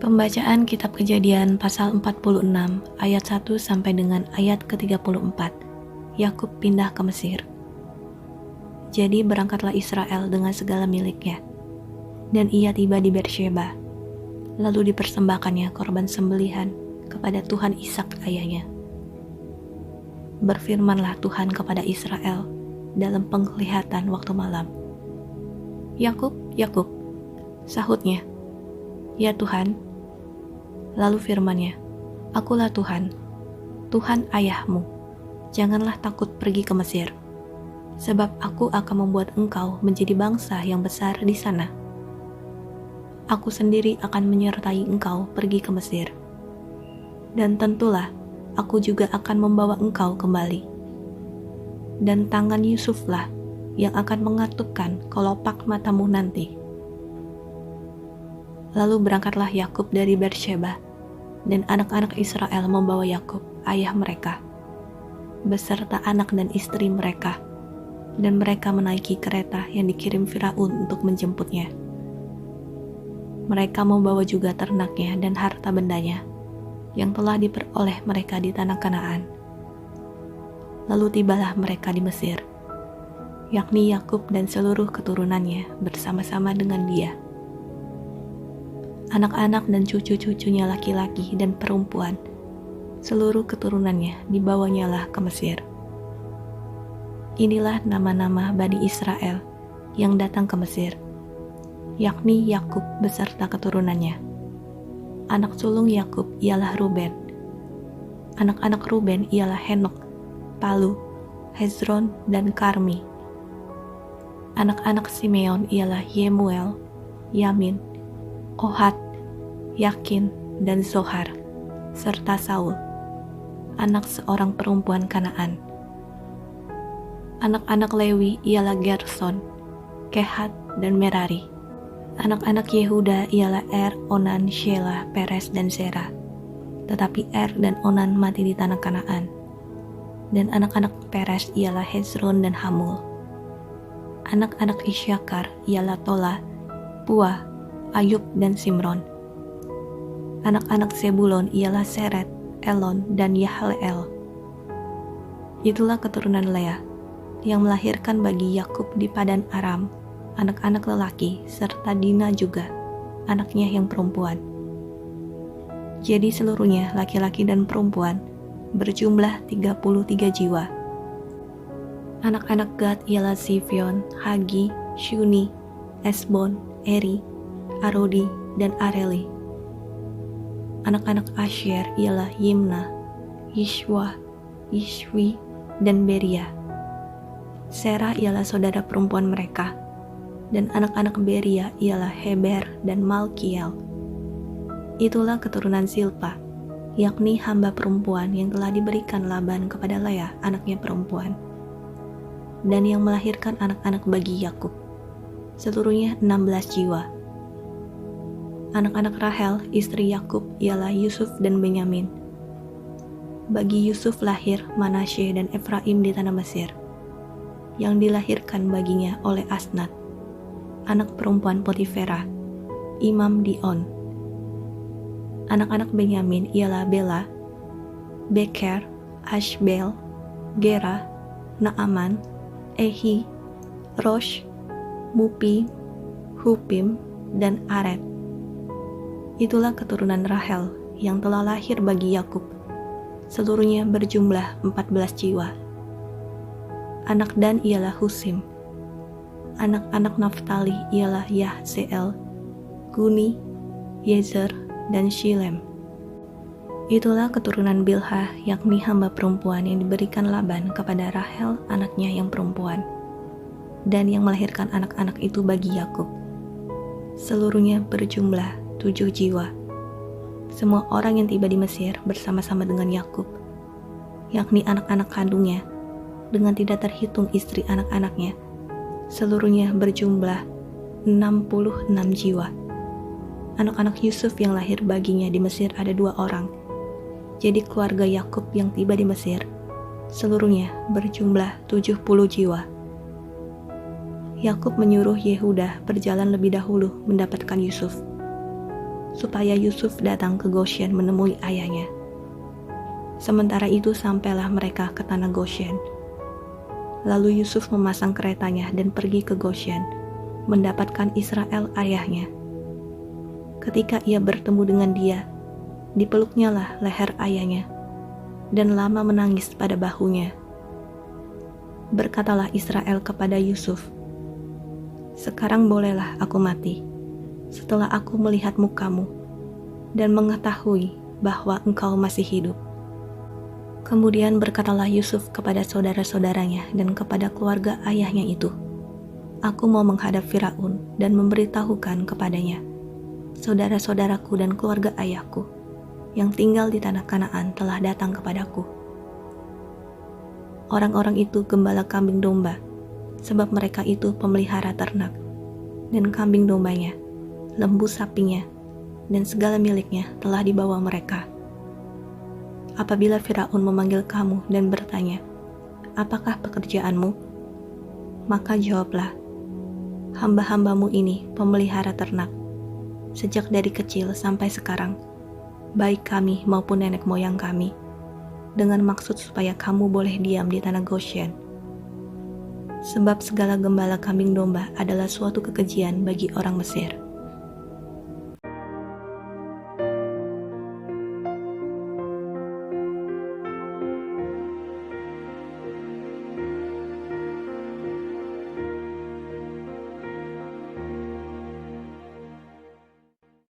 Pembacaan Kitab Kejadian pasal 46 ayat 1 sampai dengan ayat ke-34. Yakub pindah ke Mesir. Jadi berangkatlah Israel dengan segala miliknya, dan ia tiba di Beersheba. Lalu dipersembahkannya korban sembelihan kepada Tuhan Ishak ayahnya. Berfirmanlah Tuhan kepada Israel dalam penglihatan waktu malam. Yakub, Yakub, sahutnya, ya Tuhan. Lalu firman-Nya, Akulah Tuhan, Tuhan ayahmu. Janganlah takut pergi ke Mesir, sebab aku akan membuat engkau menjadi bangsa yang besar di sana. Aku sendiri akan menyertai engkau pergi ke Mesir. Dan tentulah aku juga akan membawa engkau kembali. Dan tangan Yusuflah yang akan mengatupkan kelopak matamu nanti. Lalu berangkatlah Yakub dari Beersheba, dan anak-anak Israel membawa Yakub, ayah mereka, beserta anak dan istri mereka, dan mereka menaiki kereta yang dikirim Firaun untuk menjemputnya. Mereka membawa juga ternaknya dan harta bendanya, yang telah diperoleh mereka di tanah Kanaan. Lalu tibalah mereka di Mesir, yakni Yakub dan seluruh keturunannya bersama-sama dengan dia. Anak-anak dan cucu-cucunya laki-laki dan perempuan, seluruh keturunannya dibawanyalah ke Mesir. Inilah nama-nama Bani Israel yang datang ke Mesir, yakni Yakub beserta keturunannya. Anak sulung Yakub ialah Ruben. Anak-anak Ruben ialah Henok, Palu, Hezron, dan Karmi. Anak-anak Simeon ialah Yemuel, Yamin, Ohat, Yakin, dan Zohar, serta Saul, anak seorang perempuan Kanaan. Anak-anak Lewi ialah Gerson, Kehat, dan Merari. Anak-anak Yehuda ialah Onan, Shelah, Peres, dan Zerah. Tetapi dan Onan mati di tanah Kanaan. Dan anak-anak Peres ialah Hezron dan Hamul. Anak-anak Isyakar ialah Tola, Puah, Ayub, dan Simron. Anak-anak Zebulon ialah Seret, Elon, dan Yahleel. Itulah keturunan Lea, yang melahirkan bagi Yakub di Padan Aram, anak-anak lelaki, serta Dina juga, anaknya yang perempuan. Jadi seluruhnya laki-laki dan perempuan, berjumlah 33 jiwa. Anak-anak Gad ialah Zifion, Hagi, Shuni, Esbon, Eri, Arodi, dan Areli. Anak-anak Asher ialah Yimna, Yishwa, Yishwi, dan Beria. Serah ialah saudara perempuan mereka, dan anak-anak Beria ialah Heber dan Malkiel. Itulah keturunan Zilpa, yakni hamba perempuan yang telah diberikan Laban kepada Lea, anaknya perempuan, dan yang melahirkan anak-anak bagi Yakub, seluruhnya 16 jiwa. Anak-anak Rahel, istri Yakub, ialah Yusuf dan Benyamin. Bagi Yusuf lahir Manasye dan Efraim di tanah Mesir, yang dilahirkan baginya oleh Asnat, anak perempuan Potifera, imam di On. Anak-anak Benyamin ialah Bela, Beker, Ashbel, Gera, Naaman, Ehi, Rosh, Mupi, Hupim, dan Aret. Itulah keturunan Rahel yang telah lahir bagi Yakub, seluruhnya berjumlah 14 jiwa. Anak Dan ialah Husim. Anak-anak Naftali ialah Yahzeel, Guni, Yezer, dan Shilem. Itulah keturunan Bilha, yakni hamba perempuan yang diberikan Laban kepada Rahel, anaknya yang perempuan, dan yang melahirkan anak-anak itu bagi Yakub. Seluruhnya berjumlah 7 jiwa. Semua orang yang tiba di Mesir bersama-sama dengan Yakub, yakni anak-anak kandungnya, dengan tidak terhitung istri anak-anaknya, seluruhnya berjumlah 66 jiwa. Anak-anak Yusuf yang lahir baginya di Mesir ada 2 orang. Jadi keluarga Yakub yang tiba di Mesir, seluruhnya berjumlah 70 jiwa. Yakub menyuruh Yehuda berjalan lebih dahulu mendapatkan Yusuf. supaya Yusuf datang ke Goshen menemui ayahnya. Sementara itu sampailah mereka ke tanah Goshen. Lalu Yusuf memasang keretanya dan pergi ke Goshen, mendapatkan Israel ayahnya. Ketika ia bertemu dengan dia, dipeluknyalah leher ayahnya, dan lama menangis pada bahunya. Berkatalah Israel kepada Yusuf, "Sekarang bolehlah aku mati, setelah aku melihat mukamu, dan mengetahui bahwa engkau masih hidup." Kemudian berkatalah Yusuf kepada saudara-saudaranya dan kepada keluarga ayahnya itu, "Aku mau menghadap Firaun dan memberitahukan kepadanya, saudara-saudaraku dan keluarga ayahku yang tinggal di tanah Kanaan telah datang kepadaku." Orang-orang itu gembala kambing domba, sebab mereka itu pemelihara ternak, dan kambing dombanya, lembu sapinya, dan segala miliknya telah dibawa mereka. Apabila Firaun memanggil kamu dan bertanya, "Apakah pekerjaanmu?" maka jawablah, "Hamba-hambamu ini pemelihara ternak, sejak dari kecil sampai sekarang, baik kami maupun nenek moyang kami, dengan maksud supaya kamu boleh diam di tanah Goshen. Sebab segala gembala kambing domba adalah suatu kekejian bagi orang Mesir."